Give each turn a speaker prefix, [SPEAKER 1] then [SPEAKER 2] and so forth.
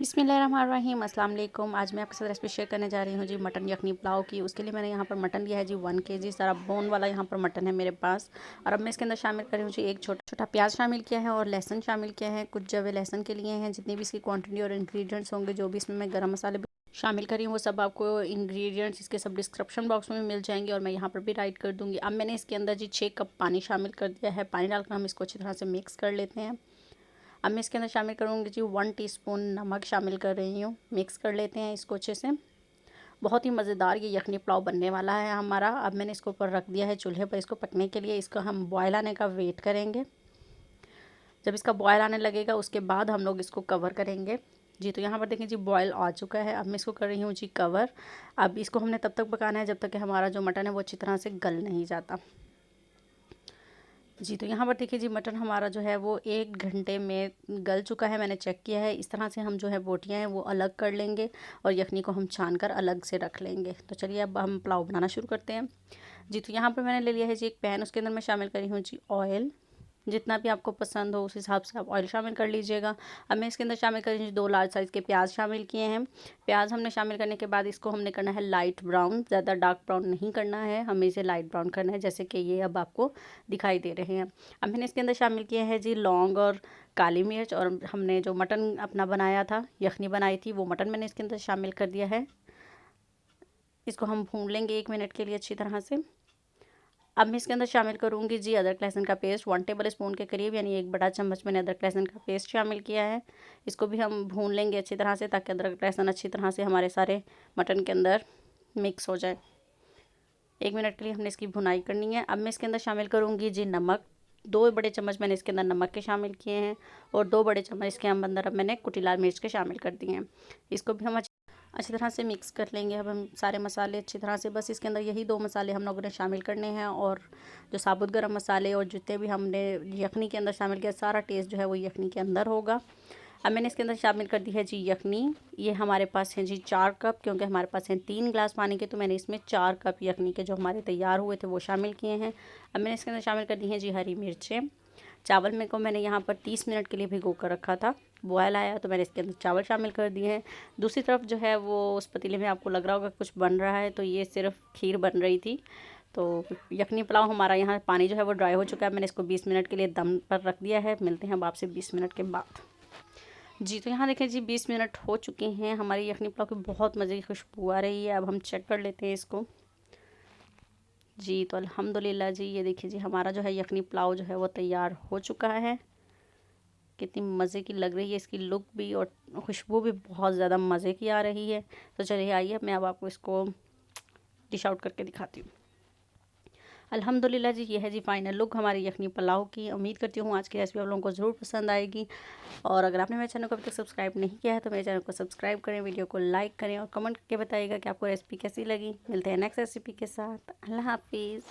[SPEAKER 1] बिस्मिल्लाहिर्रहमानिर्रहीम अस्सलाम वालेकुम। आज मैं आपके साथ रेसिपी शेयर करने जा रही हूँ जी मटन यखनी पुलाव की। उसके लिए मैंने यहाँ पर मटन लिया है जी 1 केजी सारा बोन वाला यहाँ पर मटन है मेरे पास। और अब मैं इसके अंदर शामिल कर रही हूँ जी एक छोटा छोटा प्याज शामिल किया है और लहसुन शामिल किया है। कुछ जवे लहसुन के लिए हैं। जितनी भी इसकी क्वान्टिटी और इन्ग्रीडियंट्स होंगे, जो भी इसमें मैं गर्म मसाले शामिल करी हूँ, वो सब आपको इंग्रेडिएंट्स इसके सब डिस्क्रिप्शन बॉक्स में मिल जाएंगे और मैं यहाँ पर भी राइट कर दूँगी। अब मैंने इसके अंदर जी 6 कप पानी शामिल कर दिया है। पानी डालकर हम इसको अच्छी तरह से मिक्स कर लेते हैं। अब मैं इसके अंदर शामिल करूँगी जी 1 टीस्पून नमक शामिल कर रही हूँ। मिक्स कर लेते हैं इसको अच्छे से। बहुत ही मज़ेदार ये यखनी पुलाव बनने वाला है हमारा। अब मैंने इसको ऊपर रख दिया है चूल्हे पर इसको पकने के लिए। इसको हम बॉयल आने का वेट करेंगे। जब इसका बॉयल आने लगेगा उसके बाद हम लोग इसको कवर करेंगे जी। तो यहाँ पर देखें जी बॉयल आ चुका है। अब मैं इसको कर रही हूँ जी कवर। अब इसको हमने तब तक पकाना है जब तक कि हमारा जो मटन है वो अच्छी तरह से गल नहीं जाता जी। तो यहाँ पर देखिए जी मटन हमारा जो है वो 1 घंटे में गल चुका है। मैंने चेक किया है। इस तरह से हम जो है बोटियाँ हैं वो अलग कर लेंगे और यखनी को हम छान कर अलग से रख लेंगे। तो चलिए अब हम पुलाव बनाना शुरू करते हैं जी। तो यहाँ पर मैंने ले लिया है जी एक पैन। उसके अंदर मैं शामिल करी हूँ जी ऑयल। जितना भी आपको पसंद हो उस हिसाब से आप ऑयल शामिल कर लीजिएगा। अब मैं इसके अंदर शामिल कर रही हूँ 2 लार्ज साइज़ के प्याज शामिल किए हैं। प्याज हमने शामिल करने के बाद इसको हमने करना है लाइट ब्राउन। ज़्यादा डार्क ब्राउन नहीं करना है, हमें इसे लाइट ब्राउन करना है, जैसे कि ये अब आपको दिखाई दे रहे हैं। अब मैंने इसके अंदर शामिल किए हैं जी लौंग और काली मिर्च। और हमने जो मटन अपना बनाया था, यखनी बनाई थी, वो मटन मैंने इसके अंदर शामिल कर दिया है। इसको हम भून लेंगे 1 मिनट के लिए अच्छी तरह से। अब मैं इसके अंदर शामिल करूँगी जी अदरक लहसुन का पेस्ट 1 टेबल स्पून के करीब, यानी 1 बड़ा चम्मच मैंने अदरक लहसुन का पेस्ट शामिल किया है। इसको भी हम भून लेंगे अच्छी तरह से, ताकि अदरक लहसुन अच्छी तरह से हमारे सारे मटन के अंदर मिक्स हो जाए। 1 मिनट के लिए हमने इसकी भुनाई करनी है। अब मैं इसके अंदर शामिल करूँगी जी नमक। 2 बड़े चम्मच मैंने इसके अंदर नमक के शामिल किए हैं और 2 बड़े चम्मच इसके अंदर अब मैंने कुटी लाल मिर्च के शामिल कर दिए हैं। इसको भी हम अच्छी तरह से मिक्स कर लेंगे। अब हम सारे मसाले अच्छी तरह से, बस इसके अंदर यही 2 मसाले हम लोगों ने शामिल करने हैं और जो साबुत गरम मसाले और जितने भी हमने यखनी के अंदर शामिल किया, सारा टेस्ट जो है वो यखनी के अंदर होगा। अब मैंने इसके अंदर शामिल कर दी है जी यखनी। ये हमारे पास है जी 4 कप, क्योंकि हमारे पास हैं 3 गिलास पानी के, तो मैंने इसमें 4 कप यखनी के जो हमारे तैयार हुए थे वो शामिल किए हैं। अब मैंने इसके अंदर शामिल कर दी हैं जी हरी मिर्चें। चावल में को मैंने यहाँ पर 30 मिनट के लिए भिगो कर रखा था। बॉयल आया तो मैंने इसके अंदर चावल शामिल कर दिए हैं। दूसरी तरफ जो है वो उस पतीले में आपको लग रहा होगा कुछ बन रहा है, तो ये सिर्फ खीर बन रही थी। तो यखनी पुलाव हमारा यहाँ पानी जो है वो ड्राई हो चुका है। मैंने इसको 20 मिनट के लिए दम पर रख दिया है। मिलते हैं अब आपसे 20 मिनट के बाद जी। तो यहाँ देखें जी 20 मिनट हो चुके हैं। हमारी यखनी पुलाव की बहुत मज़े की खुशबू आ रही है। अब हम चेक कर लेते हैं इसको जी। तो अल्हम्दुलिल्लाह जी, ये देखिए जी हमारा जो है यखनी पुलाव जो है वो तैयार हो चुका है। कितनी मज़े की लग रही है इसकी लुक भी, और खुशबू भी बहुत ज़्यादा मज़े की आ रही है। तो चलिए आइए मैं अब आपको इसको डिश आउट करके दिखाती हूँ। अल्हम्दुलिल्लाह जी, ये है जी फाइनल लुक हमारी यखनी पुलाव की। उम्मीद करती हूँ आज की रेसिपी आप लोगों को ज़रूर पसंद आएगी। और अगर आपने मेरे चैनल को अभी तक सब्सक्राइब नहीं किया है तो मेरे चैनल को सब्सक्राइब करें, वीडियो को लाइक करें और कमेंट करके बताइएगा कि आपको रेसिपी कैसी लगी। मिलते हैं नेक्स्ट रेसिपी के साथ। अल्लाह हाफिज़।